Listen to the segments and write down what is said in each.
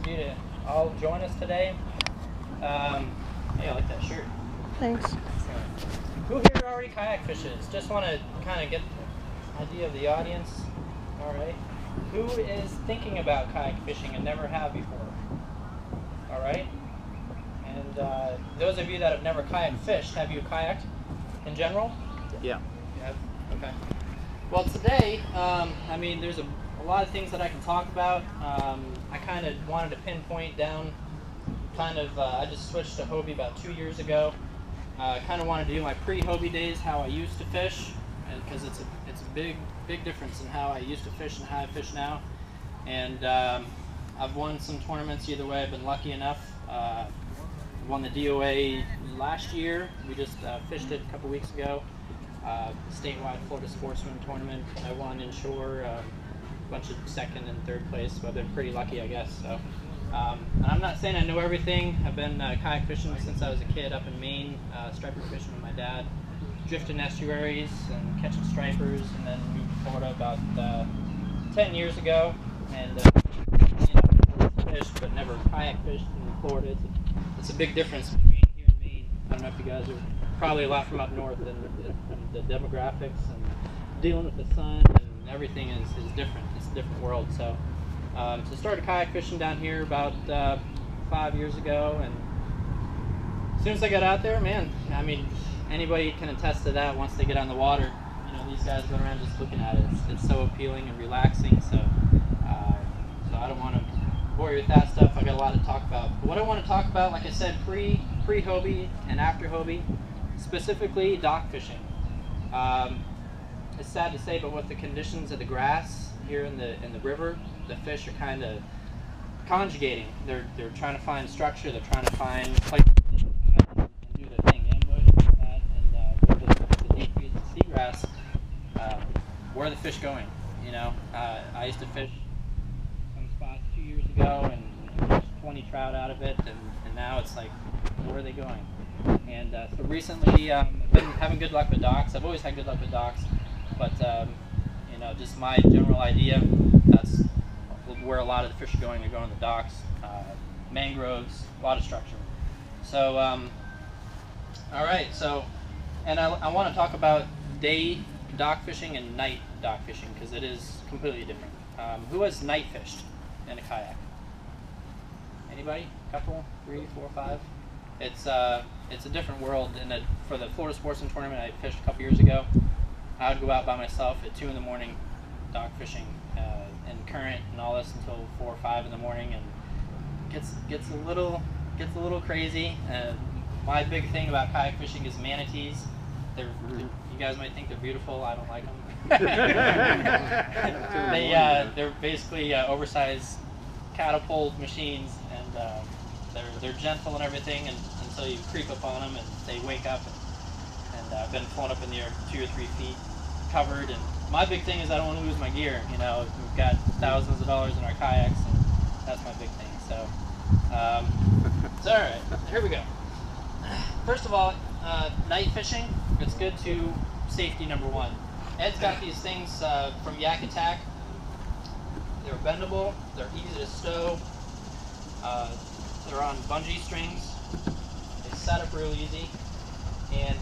of you to all join us today. Hey, I like that shirt. Thanks. Who here already kayak fishes? Just want to kind of get an idea of the audience. All right. Who is thinking about kayak fishing and never have before? All right. And those of you that have never kayak fished, have you kayaked in general? Yeah. Yeah. Okay. Well, today, I mean, there's a lot of things that I can talk about. I kind of wanted to pinpoint down, I just switched to Hobie about 2 years ago. I kind of wanted to do my pre-Hobie days, how I used to fish, because it's a big difference in how I used to fish and how I fish now. And I've won some tournaments either way. I've been lucky enough. Won the DOA last year. We just fished it a couple weeks ago. Statewide Florida Sportsman Tournament. I won inshore, a bunch of second and third place, so I've been pretty lucky, I guess. So, and I'm not saying I know everything. I've been kayak fishing since I was a kid up in Maine, striper fishing with my dad, drifting estuaries and catching stripers, and then moved to Florida about 10 years ago, and fished but never kayak fished in Florida. It's a big difference between here and Maine. I don't know if you guys are probably a lot from up north, and the demographics and dealing with the sun and everything is different. It's a different world. So started kayak fishing down here about 5 years ago, and as soon as I got out there, man, I mean, anybody can attest to that. Once they get on the water, you know, these guys go around just looking at it. It's so appealing and relaxing. So I don't want to bore you with that stuff. I got a lot to talk about. But what I want to talk about, like I said, pre-Hobie and after Hobie, specifically dock fishing. It's sad to say, but with the conditions of the grass here in the river, the fish are kind of conjugating. They're trying to find structure. They're trying to find places and do their thing, ambush and all that. And with the decrease in seagrass, where are the fish going? You know, I used to fish some spots 2 years ago and there's 20 trout out of it, and now it's like, where are they going? And so recently, I've been having good luck with docks. I've always had good luck with docks, but you know, just my general idea, that's where a lot of the fish are going. They're going to the docks, mangroves, a lot of structure. So, all right. So, and I want to talk about day dock fishing and night dock fishing because it is completely different. Who has night fished in a kayak? Anybody? Couple? 3, 4, 5? It's a different world. And for the Florida Sportsman Tournament I fished a couple years ago, I would go out by myself at 2 in the morning, dock fishing in current and all this until 4 or 5 in the morning, and gets a little crazy. My big thing about kayak fishing is manatees. You guys might think they're beautiful. I don't like them. They're basically oversized catapult machines, and they're gentle and everything, and until you creep up on them and they wake up, and I've been flown up in the air 2 or 3 feet covered. And my big thing is I don't want to lose my gear. You know, we've got thousands of dollars in our kayaks, and that's my big thing. So it's all right. Here we go. First of all, night fishing, it's good to safety number 1. Ed's got these things from Yak Attack. They're bendable, they're easy to stow, they're on bungee strings, they set up real easy, and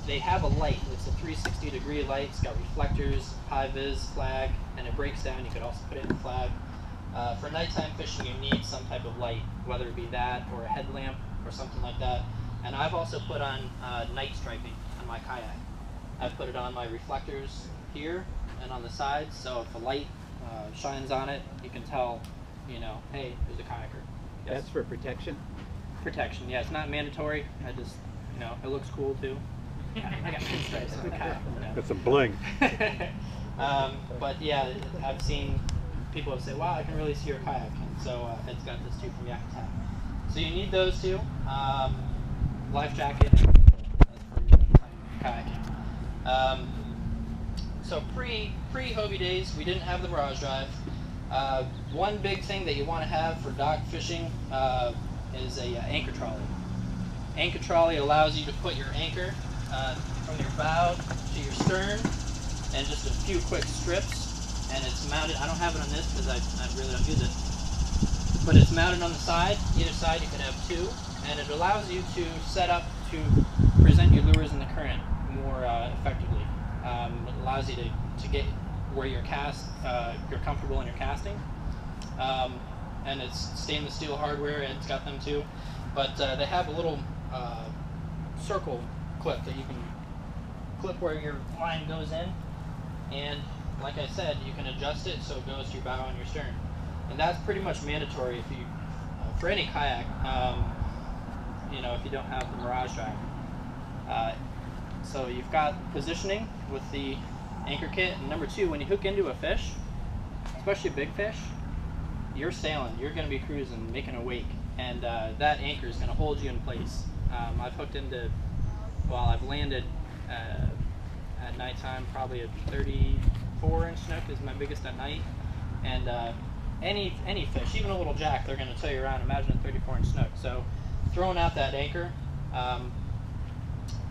they have a light. It's a 360-degree light. It's got reflectors, high-vis, flag, and it breaks down. You could also put it in flag. For nighttime fishing, you need some type of light, whether it be that or a headlamp or something like that. And I've also put on night striping on my kayak. I've put it on my reflectors here and on the sides, so if a light shines on it, you can tell, you know, hey, there's a kayaker. Yes. That's for protection? Protection, yeah. It's not mandatory. I just, you know, it looks cool too. I got stripes on the kayak. That's a bling. But yeah, I've seen people say, wow, I can really see your kayak. And so it's got this too from Yak Attack. So you need those two. Life jacket, that's for kayaking. So pre-Hobie days, we didn't have the barrage drive. One big thing that you want to have for dock fishing is a anchor trolley. Anchor trolley allows you to put your anchor from your bow to your stern, and just a few quick strips, and it's mounted. I don't have it on this because I really don't use it, but it's mounted on the side. Either side you can have two, and it allows you to set up to present your lures in the current more effectively. It allows you to get where you're comfortable in your casting. And it's stainless steel hardware, it's got them too. But they have a little circle clip that you can clip where your line goes in, and like I said, you can adjust it so it goes to your bow and your stern. And that's pretty much mandatory if you, for any kayak, you know, if you don't have the Mirage Drive. So you've got positioning with the anchor kit, and number two, when you hook into a fish, especially a big fish, you're sailing, you're going to be cruising, making a wake, and that anchor is going to hold you in place. I've hooked into, well, I've landed at nighttime, probably a 34-inch snook is my biggest at night, and any fish, even a little jack, they're going to tow you around. Imagine a 34-inch snook. So throwing out that anchor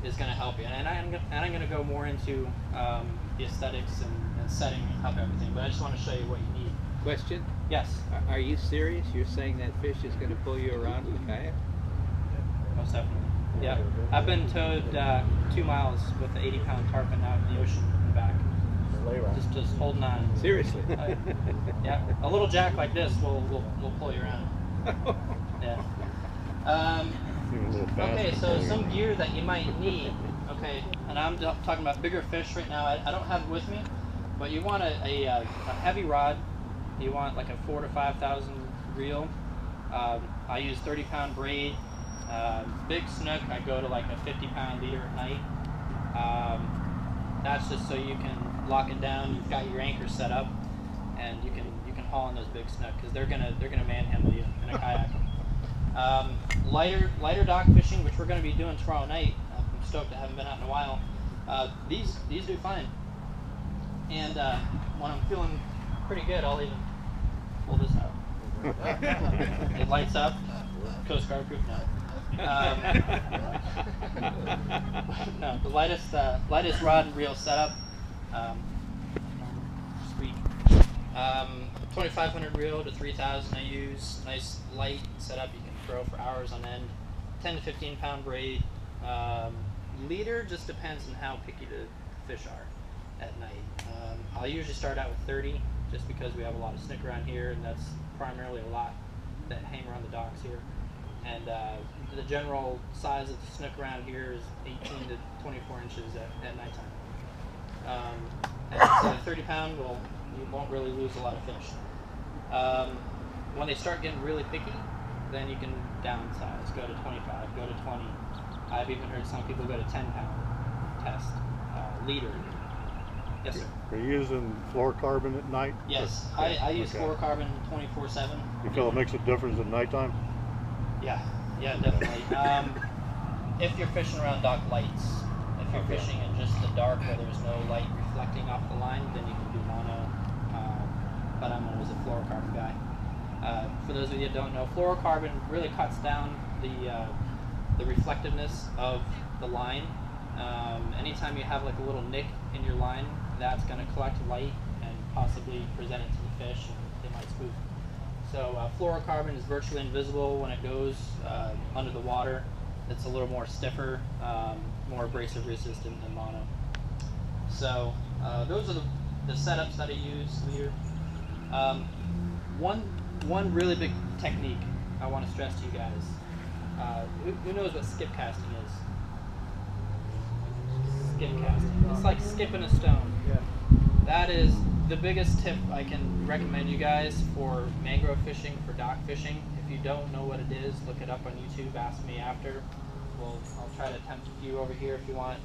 is going to help you, and I'm going to go more into the aesthetics and setting up everything, but I just want to show you what you need. Question? Yes. Are you serious? You're saying that fish is going to pull you around with a kayak? Most definitely. Yeah. I've been towed 2 miles with an 80-pound tarpon out in the ocean and back. Just holding on. Seriously? Yeah. A little jack like this will pull you around. Yeah. Okay, so some gear that you might need. Okay, and I'm talking about bigger fish right now. I don't have it with me, but you want a heavy rod. You want like a 4,000 to 5,000 reel. I use 30-pound braid. Big snook, I go to like a 50-pound leader at night. That's just so you can lock it down. You've got your anchor set up, and you can haul in those big snook because they're gonna manhandle you in a kayak. Lighter dock fishing, which we're going to be doing tomorrow night. I'm stoked. I haven't been out in a while. These do fine. And when I'm feeling pretty good, I'll even pull this out. It lights up. Coast Guard proof now. No, the lightest rod and reel setup. Squeak. 2,500 reel to 3,000 I use. Nice light setup you can throw for hours on end. 10 to 15-pound braid. Leader just depends on how picky the fish are at night. I'll usually start out with 30 just because we have a lot of snook around here, and that's primarily a lot that hang around the docks here. And the general size of the snook around here is 18 to 24 inches at nighttime. And so 30-pound, well, you won't really lose a lot of fish. When they start getting really picky, then you can downsize, go to 25, go to 20. I've even heard some people go to 10-pound test. Leader. Yes, sir. Are you using fluorocarbon at night? Yes, I use fluorocarbon 24/7. You feel it makes a difference at nighttime? Yeah, definitely. If you're fishing around dock lights, if you're fishing in just the dark where there's no light reflecting off the line, then you can do mono. But I'm always a fluorocarbon guy. For those of you that don't know, fluorocarbon really cuts down the reflectiveness of the line. Anytime you have like a little nick in your line, that's going to collect light and possibly present it to the fish, and they might spook. So fluorocarbon is virtually invisible when it goes under the water. It's a little more stiffer, more abrasive resistant than mono. So those are the setups that I use here. One really big technique I want to stress to you guys. Who knows what skip casting is? Skip casting. It's like skipping a stone. Yeah. That is the biggest tip I can recommend you guys for mangrove fishing, for dock fishing. If you don't know what it is, look it up on YouTube, ask me after. I'll try to attempt a few over here if you want.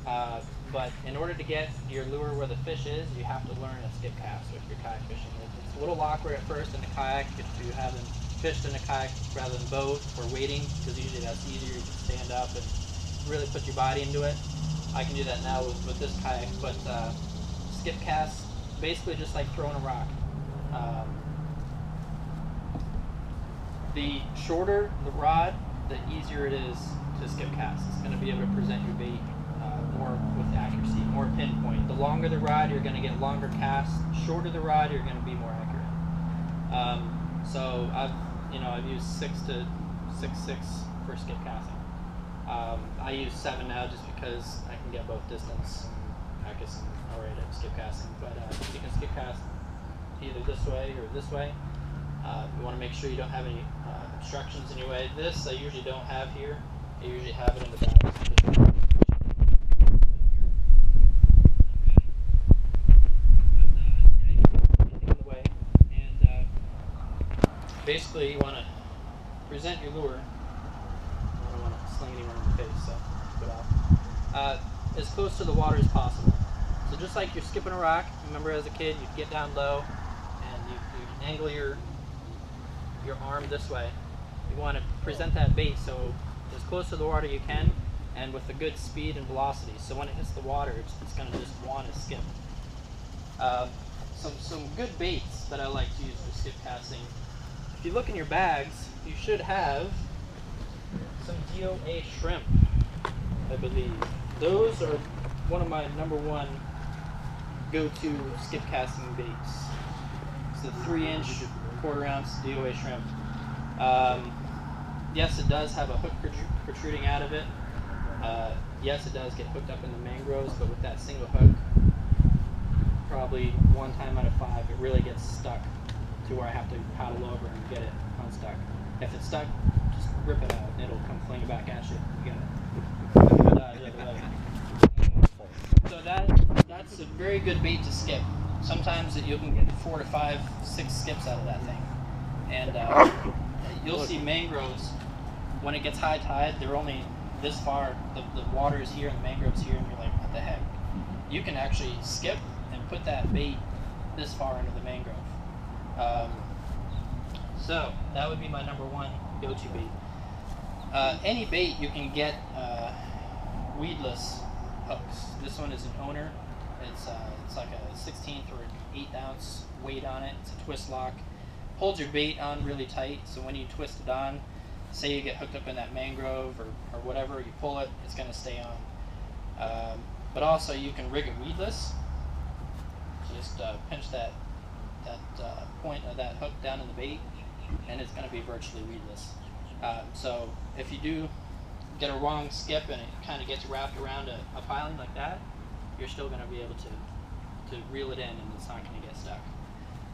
But in order to get your lure where the fish is, you have to learn a skip cast if you're kayak fishing. It's a little awkward at first in the kayak if you haven't fished in a kayak rather than boat or wading, because usually that's easier. You can stand up and really put your body into it. I can do that now with this kayak, but skip cast, basically just like throwing a rock. The shorter the rod, the easier it is to skip cast. It's going to be able to present your bait more with accuracy, more pinpoint. The longer the rod, you're going to get longer casts. Shorter the rod, you're going to be more accurate. So I've I've used 6 to 6.6 for skip casting. I use 7 now just because I can get both distance and accuracy already at skip casting. But you can skip cast either this way or this way. You want to make sure you don't have any obstructions in your way. This I usually don't have here. I usually have it in the back. Basically, you want to present your lure. I don't want to sling anyone in the face, so put off. As close to the water as possible. So just like you're skipping a rock, remember as a kid, you'd get down low and you angle your arm this way. You want to present that bait so as close to the water you can, and with a good speed and velocity. So when it hits the water, it's going to just want to skip. Some good baits that I like to use for skip casting. If you look in your bags, you should have some DOA shrimp, I believe. Those are one of my #1 go-to skip casting baits. It's the 3-inch, 1/4 ounce DOA shrimp. Yes, it does have a hook protruding out of it. Yes, it does get hooked up in the mangroves, but with that single hook, probably 1 time out of 5, it really gets stuck to where I have to paddle over and get it unstuck. If it's stuck, just rip it out and it'll come flinging back at you. You gotta dodge the other way. So that's a very good bait to skip. Sometimes you can get 4 to 5, 6 skips out of that thing. And you'll see mangroves, when it gets high tide, they're only this far. The water is here and the mangrove's here, and you're like, what the heck? You can actually skip and put that bait this far into the mangrove. So that would be my #1 go-to bait. Any bait you can get weedless hooks. This one is an owner. It's like a 1/16 or an 1/8 ounce weight on it. It's a twist lock. Holds your bait on really tight, so when you twist it on, say you get hooked up in that mangrove or whatever, you pull it, it's going to stay on. But also you can rig it weedless. Just pinch that point of that hook down in the bait, and it's going to be virtually weedless. So if you do get a wrong skip and it kind of gets wrapped around a piling like that, you're still going to be able to reel it in, and it's not going to get stuck.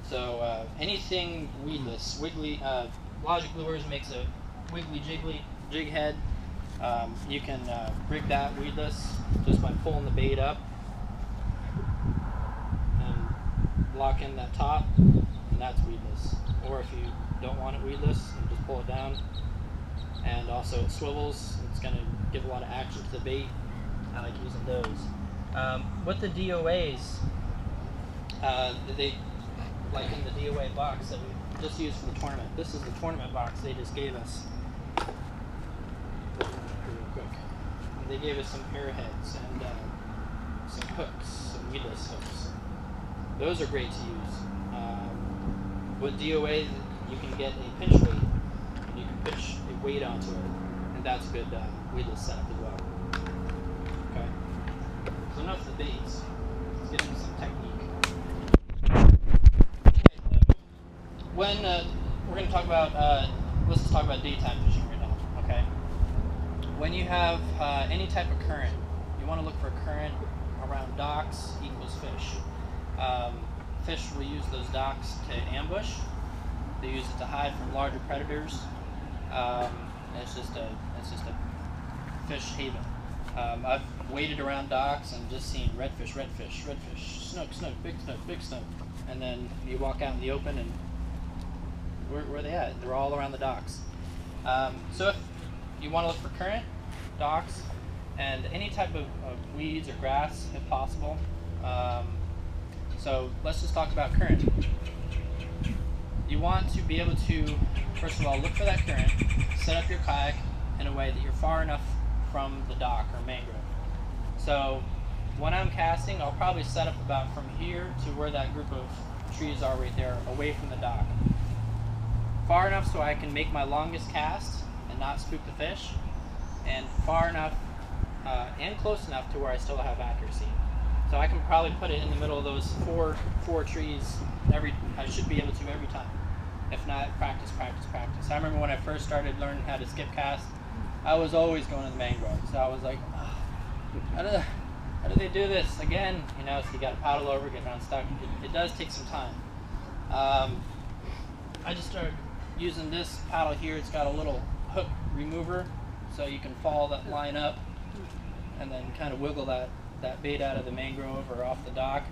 So anything weedless, wiggly, Logic Lures makes a wiggly jiggly jig head. You can rig that weedless just by pulling the bait up and lock in that top, and that's weedless. Or if you don't want it weedless, you just pull it down. And also it swivels. It's going to give a lot of action to the bait. I like using those. With the DOAs, they, like in the DOA box that we just used for the tournament. This is the tournament box they just gave us. Real quick. They gave us some arrowheads and some hooks, some weedless hooks. Those are great to use. With DOA, you can get a pinch weight, and you can pitch a weight onto it, and that's a good weedless setup as well. Okay. So enough of the baits. Let's get into some technique. Okay, so when we're going to talk about, let's just talk about daytime fishing right now. Okay. When you have any type of current, you want to look for a current around docks equals fish. Fish will use those docks to ambush. They use it to hide from larger predators. It's just a fish haven. I've waded around docks and just seen redfish, snook, big snook, and then you walk out in the open and where are they at? They're all around the docks. So if you want to look for current, docks, and any type of weeds or grass if possible. So let's just talk about current. You want to be able to, first of all, look for that current, set up your kayak in a way that you're far enough from the dock or mangrove. So when I'm casting, I'll probably set up about from here to where that group of trees are right there, away from the dock. Far enough so I can make my longest cast and not spook the fish, and far enough and close enough to where I still have accuracy. So I can probably put it in the middle of those four trees I should be able to every time. If not, practice. I remember when I first started learning how to skip cast, I was always going to the mangrove. So I was like, oh, how do they do this again? You know, so you got to paddle over, get unstuck. It does take some time. I just started using this paddle here. It's got a little hook remover, so you can follow that line up and then kind of wiggle that bait out of the mangrove or off the dock.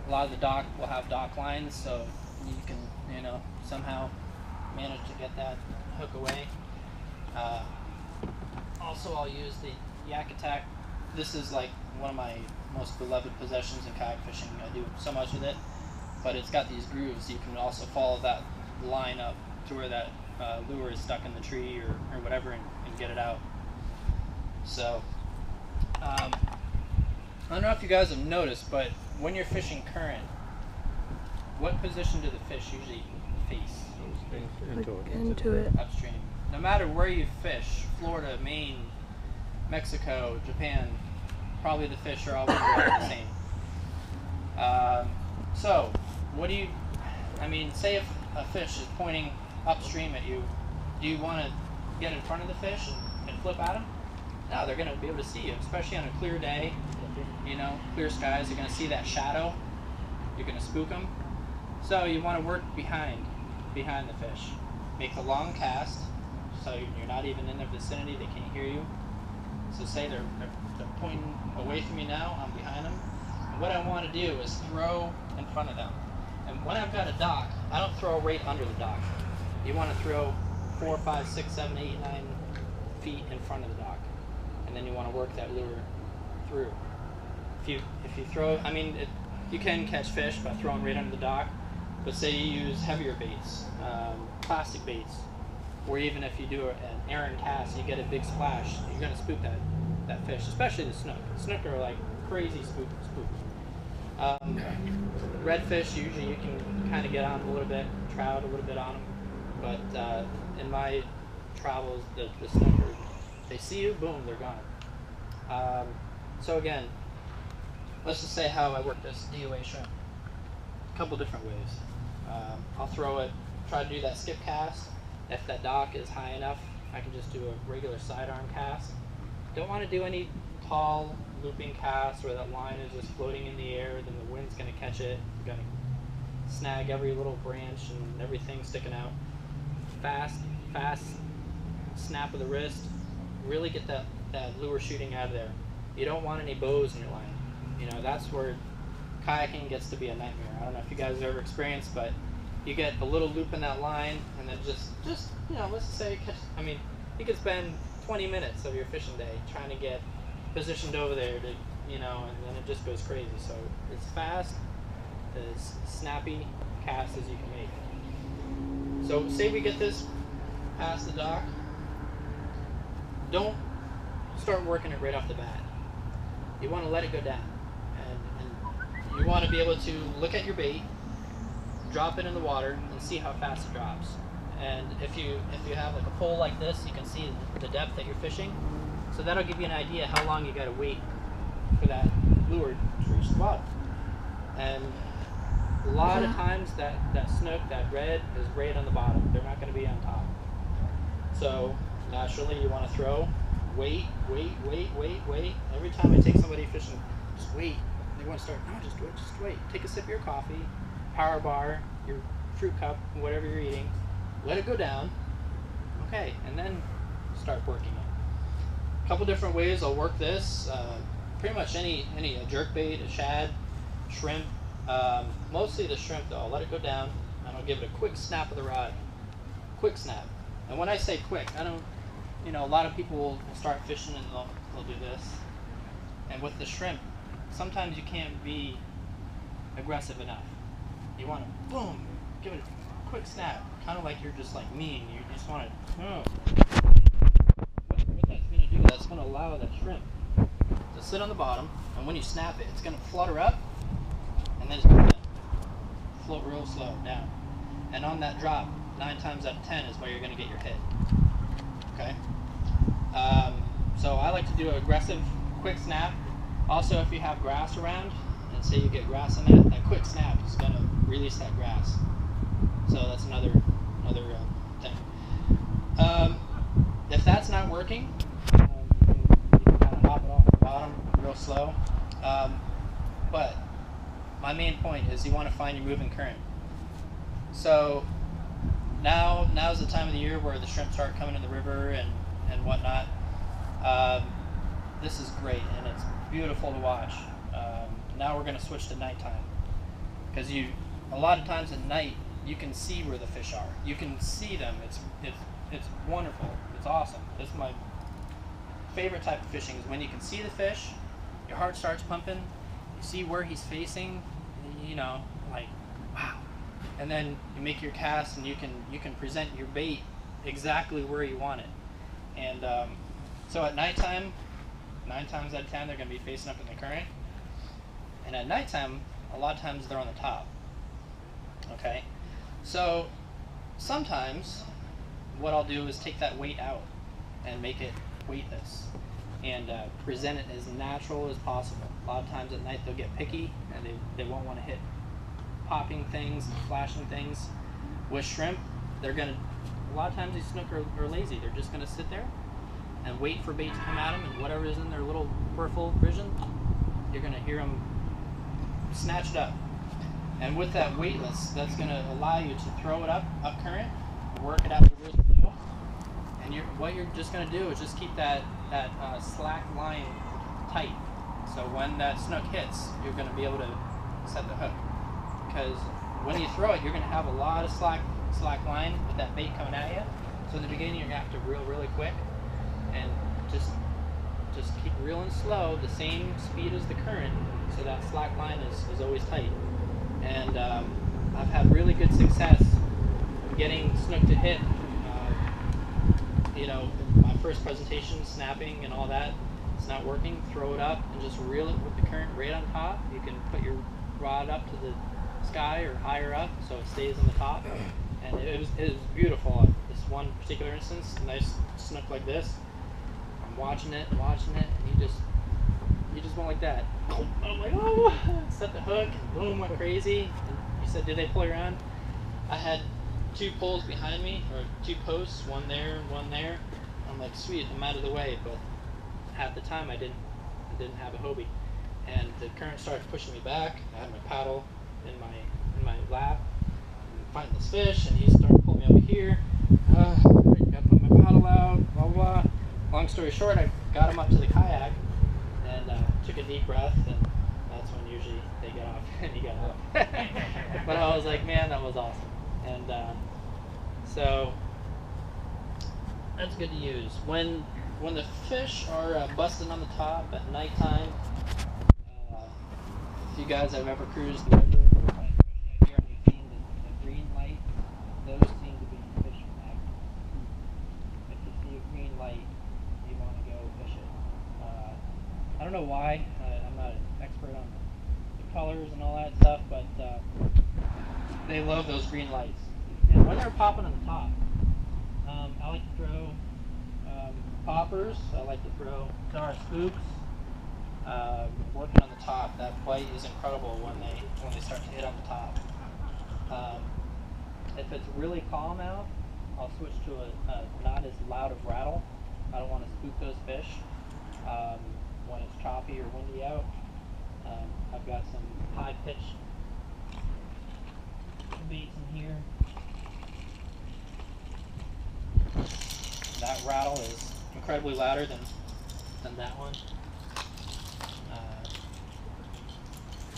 A lot of the dock will have dock lines, so you can, you know, somehow manage to get that hook away. Also, I'll use the Yak Attack. This is like one of my most beloved possessions in kayak fishing. I do so much with it, but it's got these grooves. You can also follow that line up to where that lure is stuck in the tree or whatever and get it out. So, I don't know if you guys have noticed, but when you're fishing current, what position do the fish usually face? Into it. Upstream. No matter where you fish, Florida, Maine, Mexico, Japan, probably the fish are always the same. So, what do you, I mean, say if a fish is pointing upstream at you, do you want to get in front of the fish and flip at them? No, they're going to be able to see you, especially on a clear day, you know, clear skies. They're going to see that shadow. You're going to spook them. So you want to work behind the fish. Make a long cast, so you're not even in their vicinity. They can't hear you. So say they're pointing away from you now. I'm behind them. And what I want to do is throw in front of them. And when I've got a dock, I don't throw right under the dock. You want to throw 4, 5, 6, 7, 8, 9 feet in front of the dock, and then you want to work that lure through. If you throw, I mean, you can catch fish by throwing right under the dock, but say you use heavier baits, plastic baits, or even if you do an errant cast, you get a big splash, you're going to spook that fish, especially the snook. Snook are like crazy spook. Redfish, usually you can kind of get on them a little bit, trout a little bit on them, but in my travels, the snook, they see you, boom, they're gone. So again, let's just say how I work this DOA shrimp. A couple different ways. I'll throw it, try to do that skip cast. If that dock is high enough, I can just do a regular sidearm cast. Don't want to do any tall looping casts where that line is just floating in the air, then the wind's going to catch it. You're going to snag every little branch and everything sticking out. Fast snap of the wrist. Really get that lure shooting out of there. You don't want any bows in your line. You know, that's where kayaking gets to be a nightmare. I don't know if you guys have ever experienced, but you get a little loop in that line, and then just you know, let's just say, I mean, you could spend 20 minutes of your fishing day trying to get positioned over there to, you know, and then it just goes crazy. So it's fast, as snappy cast as you can make. So say we get this past the dock. Don't start working it right off the bat. You want to let it go down, and you want to be able to look at your bait, drop it in the water, and see how fast it drops. And if you have like a pole like this, you can see the depth that you're fishing. So that'll give you an idea how long you got to wait for that lure to reach the bottom. And a lot of times that snook, that red, is right on the bottom. They're not going to be on top. So naturally you want to throw, wait. Every time I take somebody fishing, just wait. They want to start, no, just wait. Take a sip of your coffee, power bar, your fruit cup, whatever you're eating. Let it go down. Okay, and then start working it. A couple different ways I'll work this. Pretty much any a jerkbait, a shad, shrimp. Mostly the shrimp though. I'll let it go down and I'll give it a quick snap of the rod. Quick snap. And when I say quick, I don't, you know, a lot of people will start fishing and they'll do this. And with the shrimp, sometimes you can't be aggressive enough. You want to, boom, give it a quick snap. Kind of like you're just like mean. You just want to, what that's going to do, that's going to allow that shrimp to sit on the bottom. And when you snap it, it's going to flutter up and then it's going to float real slow down. And on that drop, 9 times out of 10 is where you're going to get your hit. Okay? So I like to do an aggressive, quick snap. Also, if you have grass around, and say you get grass in that quick snap is going to release that grass. So that's another thing. working, you can kind of hop it off the bottom real slow. But my main point is you want to find your moving current. So now's the time of the year where the shrimp start coming in the river and whatnot. This is great and it's beautiful to watch. Now we're going to switch to nighttime, because a lot of times at night you can see where the fish are. You can see them. It's wonderful. It's awesome. This is my favorite type of fishing, is when you can see the fish, your heart starts pumping, you see where he's facing, you know, like, wow. And then you make your cast and you can present your bait exactly where you want it. And so at nighttime, 9 times out of 10 they're going to be facing up in the current. And at nighttime, a lot of times they're on the top. Okay? So sometimes what I'll do is take that weight out and make it weightless and present it as natural as possible. A lot of times at night they'll get picky and they won't want to hit popping things and flashing things. With shrimp, they're going to, a lot of times these snook are lazy. They're just going to sit there and wait for bait to come at them, and whatever is in their little peripheral vision, you're going to hear them snatch it up. And with that weightless, that's going to allow you to throw it up current, work it out to real slow, and what you're just going to do is just keep that slack line tight. So when that snook hits, you're going to be able to set the hook. Because when you throw it, you're going to have a lot of slack line with that bait coming at you. So in the beginning, you're going to have to reel really quick and just keep reeling slow, the same speed as the current, so that slack line is always tight. And I've had really good success getting snook to hit. You know, my first presentation, snapping and all that, it's not working. Throw it up and just reel it with the current right on top. You can put your rod up to the sky or higher up so it stays on the top. And it was beautiful. This one particular instance, a nice snook like this. I'm watching it, and you just went like that. I'm like, oh, set the hook, and boom, went crazy. And you said, did they pull you around? I had 2 poles behind me, or 2 posts, one there and one there. I'm like, sweet, I'm out of the way. But at the time, I didn't have a Hobie, and the current started pushing me back. I had my paddle in my lap, and fighting this fish, and he started pulling me over here. Got to put my paddle out, blah blah. Long story short, I got him up to the kayak and took a deep breath, and that's when usually they get off and he got off. But I was like, man, that was awesome. And so that's good to use. When the fish are busting on the top at nighttime, if you guys have ever cruised the river, here and you've seen the green light, those seem to be fish magnets. If you see a green light, you want to go fish it. I don't know why. I'm not an expert on the colors and all that stuff, but they love those green lights. And when they're popping on the top, I like to throw poppers. I like to throw Dar spooks. Working on the top, that bite is incredible when they start to hit on the top. If it's really calm out, I'll switch to a not as loud of rattle. I don't want to spook those fish. When it's choppy or windy out, I've got some high pitch baits in here. That rattle is incredibly louder than that one.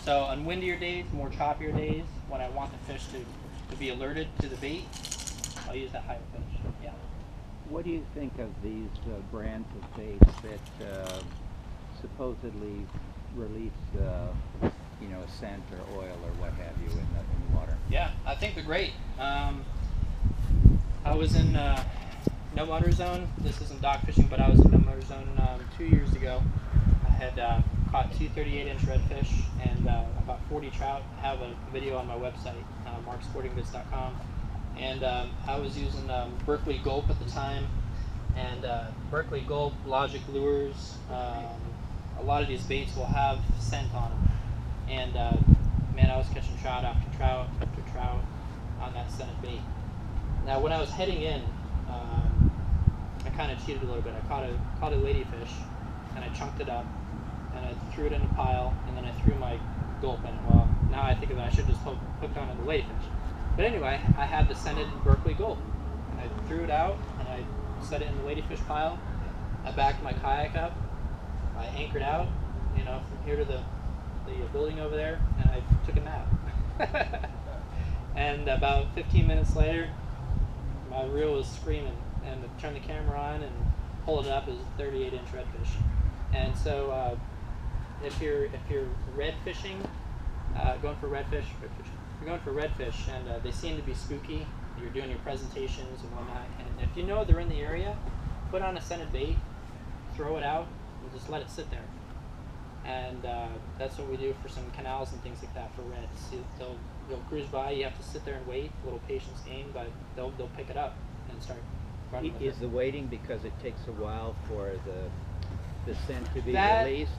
So on windier days, more choppier days, when I want the fish to be alerted to the bait, I'll use that higher pitch. Yeah. What do you think of these brands of baits that supposedly release, you know, scent or oil or what have you in the water? Yeah, I think they're great. I was in no water zone. This isn't dock fishing, but I was in no water zone 2 years ago. I had caught 2 38-inch redfish and about 40 trout. I have a video on my website, marksportinggoods.com. And I was using Berkeley Gulp at the time, and Berkeley Gulp, Logic Lures, a lot of these baits will have scent on them. And man, I was catching trout after trout after trout on that scented bait. Now when I was heading in, I kind of cheated a little bit. I caught a ladyfish, and I chunked it up, and I threw it in a pile, and then I threw my gulp in it. Well, now I think of it, I should just hooked onto the ladyfish. But anyway, I had the scented Berkeley gulp, and I threw it out, and I set it in the ladyfish pile. I backed my kayak up, I anchored out, you know, from here to the building over there, and I took a nap. And about 15 minutes later, my reel was screaming, and I turned the camera on and pulled it up as a 38-inch redfish. And so, if you're red fishing, going for redfish, you're going for redfish, and they seem to be spooky. You're doing your presentations and whatnot, and if you know they're in the area, put on a scented bait, throw it out, and just let it sit there. And that's what we do for some canals and things like that for reds. They'll cruise by. You have to sit there and wait. A little patience game, but they'll pick it up and start running with it. Is the waiting because it takes a while for the scent to be released?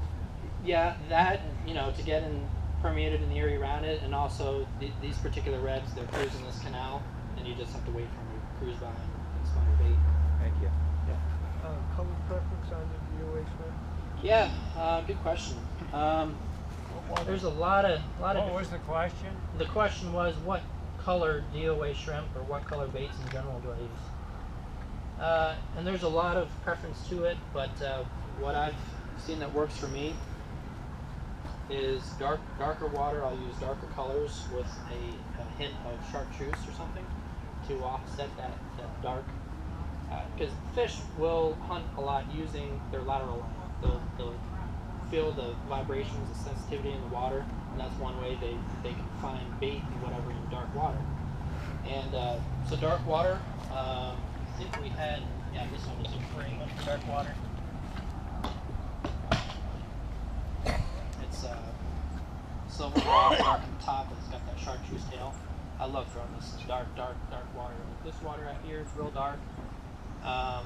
Yeah, that, you know, to get in permeated in the area around it, and also these particular reds, they're cruising this canal, and you just have to wait for them to cruise by and spawn your bait. Thank you. Yeah. Color preference on the DOA shrimp? Yeah, good question. There's a lot of. What was the question? The question was, what color DOA shrimp or what color baits in general do I use? And there's a lot of preference to it, but what I've seen that works for me is darker water. I'll use darker colors with a hint of chartreuse or something to offset that dark. Because fish will hunt a lot using their lateral line. They'll feel the vibrations, the sensitivity in the water, and that's one way they can find bait and whatever in dark water. And so dark water, I think we had, yeah, this one is a great one for dark water. It's silver glass, dark on the top, and it's got that chartreuse tail. I love throwing this dark water. This water out here is real dark. I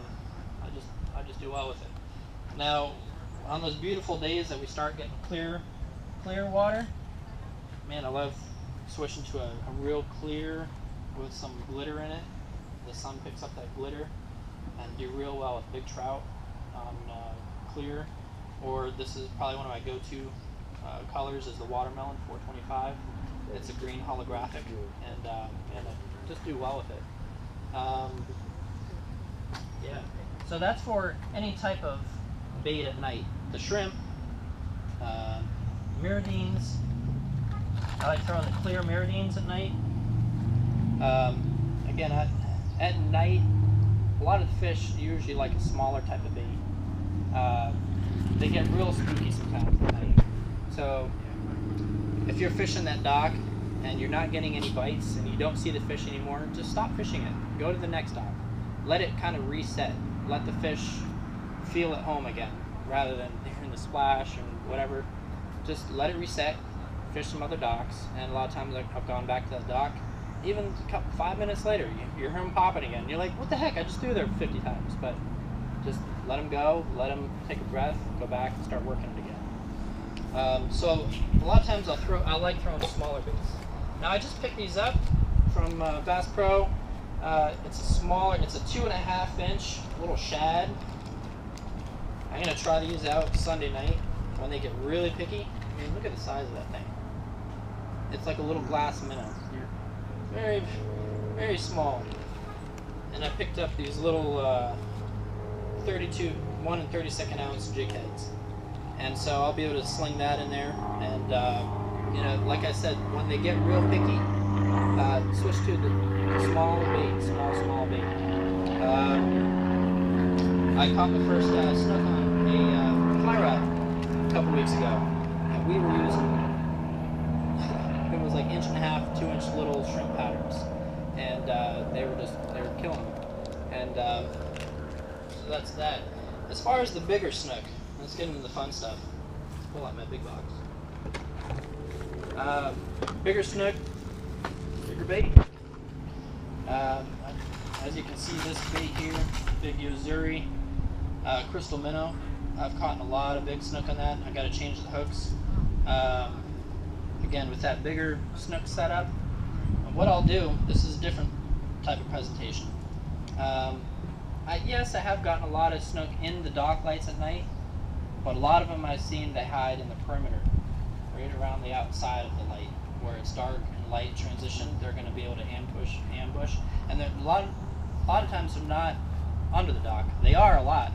just do well with it. Now, on those beautiful days that we start getting clear water, man, I love switching to a real clear with some glitter in it. The sun picks up that glitter and do real well with big trout on clear. Or this is probably one of my go-to colors is the watermelon 425. It's a green holographic, and I just do well with it. Yeah, so that's for any type of bait at night. The shrimp, miradines. I like throwing the clear miradines at night. Again, at night, a lot of the fish usually like a smaller type of bait. They get real spooky sometimes at night. So if you're fishing that dock and you're not getting any bites and you don't see the fish anymore, just stop fishing it. Go to the next dock. Let it kind of reset. Let the fish feel at home again, rather than hearing the splash and whatever. Just let it reset, fish some other docks, and a lot of times I've gone back to that dock, even 5 minutes later, you hear them popping again. You're like, what the heck, I just threw there 50 times, but just let them go, let them take a breath, go back and start working it again. So a lot of times I like throwing smaller baits. Now I just picked these up from Bass Pro. It's a 2.5 inch little shad. I'm gonna try these out Sunday night when they get really picky. I mean, look at the size of that thing. It's like a little glass minnow. Very, very small. And I picked up these little 1 32 ounce jig heads. And so I'll be able to sling that in there. And you know, like I said, when they get real picky, switch to the small bait, small bait. I caught the first snook on a fly rod a couple weeks ago, and we were using, it was like 1.5 to 2 inch little shrimp patterns, and they were killing them. And so that's that. As far as the bigger snook, let's get into the fun stuff. Let's pull out my big box. Bigger snook, bigger bait. As you can see, this bait here, big Yozuri, crystal minnow. I've caught a lot of big snook on that. I got to change the hooks. Again, with that bigger snook setup, what I'll do, this is a different type of presentation. Yes, I have gotten a lot of snook in the dock lights at night, but a lot of them I've seen they hide in the perimeter, right around the outside of the light, where it's dark and light transition. They're going to be able to ambush, and a lot of times they're not under the dock. They are a lot,